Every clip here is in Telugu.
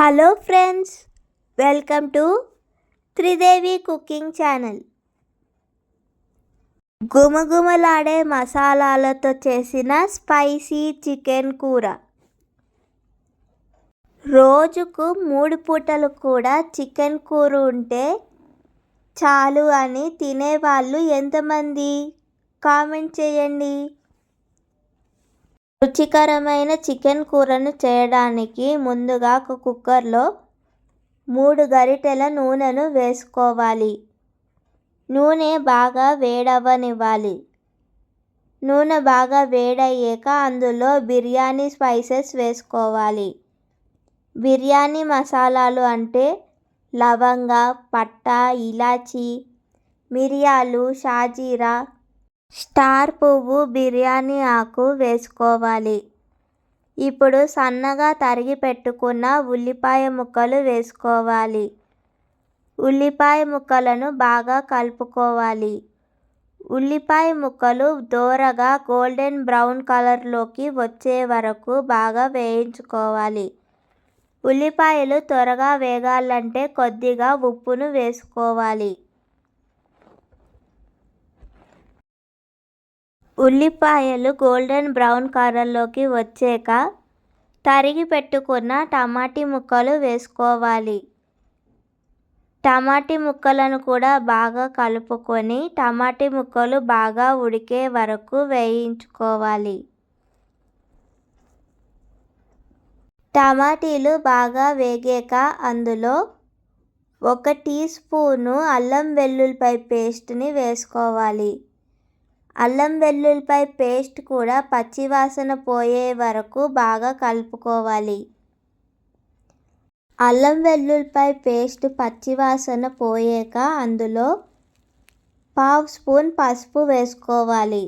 Hello friends, welcome to Tridevi cooking channel. గుమగుమలాడే మసాలాలతో చేసిన స్పైసీ చికెన్ కూర. రోజుకు 3 పూటలు కూడా చికెన్ కూర ఉంటే చాలు అని తినేవాళ్ళు ఎంతమంది? కామెంట్ చేయండి. రుచికరమైన చికెన్ కూరను చేయడానికి ముందుగా ఒక కుక్కర్లో 3 గరిటెల నూనెను వేసుకోవాలి. నూనె బాగా వేడవ్వనివ్వాలి. నూనె బాగా వేడయ్యాక అందులో బిర్యానీ స్పైసెస్ వేసుకోవాలి. బిర్యానీ మసాలాలు అంటే లవంగ, పట్ట, ఇలాచి, మిరియాలు, షాజీరా, స్టార్ పువ్వు, బిర్యానీ ఆకు వేసుకోవాలి. ఇప్పుడు సన్నగా తరిగి పెట్టుకున్న ఉల్లిపాయ ముక్కలు వేసుకోవాలి. ఉల్లిపాయ ముక్కలను బాగా కలుపుకోవాలి. ఉల్లిపాయ ముక్కలు దోరగా గోల్డెన్ బ్రౌన్ కలర్లోకి వచ్చే వరకు బాగా వేయించుకోవాలి. ఉల్లిపాయలు త్వరగా వేగాలంటే కొద్దిగా ఉప్పును వేసుకోవాలి. ఉల్లిపాయలు గోల్డెన్ బ్రౌన్ కలర్లోకి వచ్చాక తరిగి పెట్టుకున్న టమాటీ ముక్కలు వేసుకోవాలి. టమాటీ ముక్కలను కూడా బాగా కలుపుకొని టమాటీ ముక్కలు బాగా ఉడికే వరకు వేయించుకోవాలి. టమాటీలు బాగా వేగాక అందులో 1 టీ స్పూను అల్లం వెల్లుల్లిపాయ పేస్ట్ని వేసుకోవాలి. అల్లం వెల్లుల్లిపాయ పేస్ట్ కూడా పచ్చివాసన పోయే వరకు బాగా కలుపుకోవాలి. అల్లం వెల్లుల్లిపాయ పేస్ట్ పచ్చివాసన పోయాక అందులో 1/2 స్పూన్ పసుపు వేసుకోవాలి.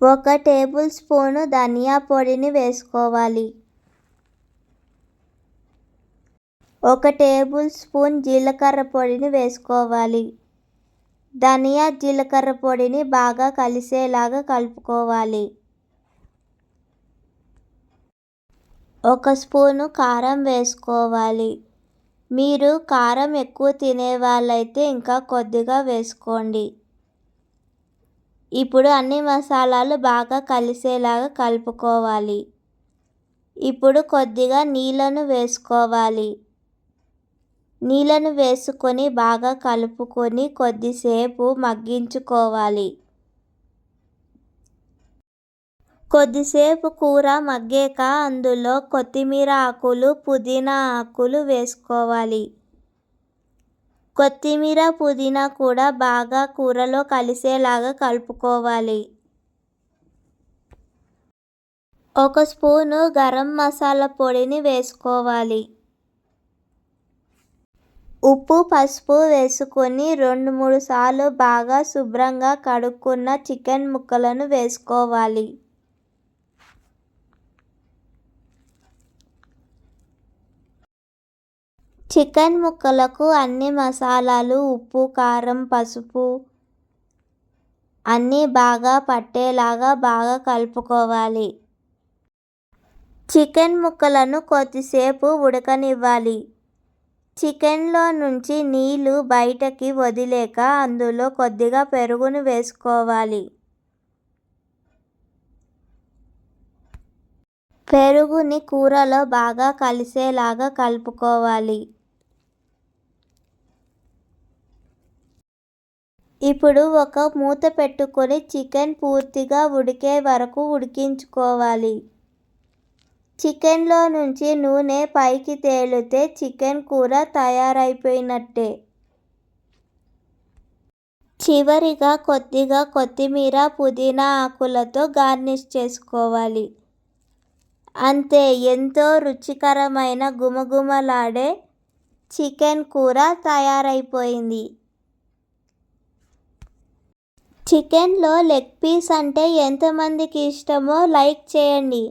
1 టేబుల్ స్పూను ధనియా పొడిని వేసుకోవాలి. 1 టేబుల్ స్పూన్ జీలకర్ర పొడిని వేసుకోవాలి. ధనియా, జీలకర్ర పొడిని బాగా కలిసేలాగా కలుపుకోవాలి. 1 స్పూను కారం వేసుకోవాలి. మీరు కారం ఎక్కువ తినే వాళ్ళైతే ఇంకా కొద్దిగా వేసుకోండి. ఇప్పుడు అన్ని మసాలాలు బాగా కలిసేలాగా కలుపుకోవాలి. ఇప్పుడు కొద్దిగా నీళ్ళను వేసుకోవాలి. నీళ్ళను వేసుకొని బాగా కలుపుకొని కొద్దిసేపు మగ్గించుకోవాలి. కొద్దిసేపు కూర మగ్గాక అందులో కొత్తిమీర ఆకులు, పుదీనా ఆకులు వేసుకోవాలి. కొత్తిమీర, పుదీనా కూడా బాగా కూరలో కలిసేలాగా కలుపుకోవాలి. 1 స్పూను గరం మసాలా పొడిని వేసుకోవాలి. ఉప్పు, పసుపు వేసుకొని 2-3 సార్లు బాగా శుభ్రంగా కడుక్కున్న చికెన్ ముక్కలను వేసుకోవాలి. చికెన్ ముక్కలకు అన్ని మసాలాలు, ఉప్పు, కారం, పసుపు అన్నీ బాగా పట్టేలాగా బాగా కలుపుకోవాలి. చికెన్ ముక్కలను కొద్దిసేపు ఉడకనివ్వాలి. చికెన్లో నుంచి నీళ్లు బయటకి వదిలాక అందులో కొద్దిగా పెరుగును వేసుకోవాలి. పెరుగుని కూరలో బాగా కలిసేలాగా కలుపుకోవాలి. ఇప్పుడు ఒక మూత పెట్టుకొని చికెన్ పూర్తిగా ఉడికే వరకు ఉడికించుకోవాలి. చికెన్లో నుంచి నూనె పైకి తేలితే చికెన్ కూర తయారైపోయినట్టే. చివరిగా కొద్దిగా కొత్తిమీర, పుదీనా ఆకులతో గార్నిష్ చేసుకోవాలి. అంతే, ఎంతో రుచికరమైన గుమగుమలాడే చికెన్ కూర తయారైపోయింది. చికెన్లో లెగ్ పీస్ అంటే ఎంతమందికి ఇష్టమో లైక్ చేయండి.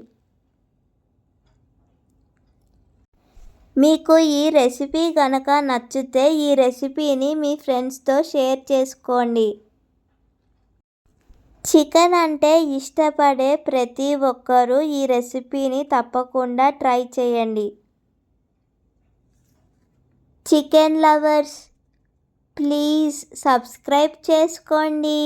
మీకు ఈ రెసిపీ గనక నచ్చితే ఈ రెసిపీని మీ ఫ్రెండ్స్తో షేర్ చేసుకోండి. చికెన్ అంటే ఇష్టపడే ప్రతి ఒక్కరూ ఈ రెసిపీని తప్పకుండా ట్రై చేయండి. చికెన్ లవర్స్ ప్లీజ్ సబ్స్క్రైబ్ చేసుకోండి.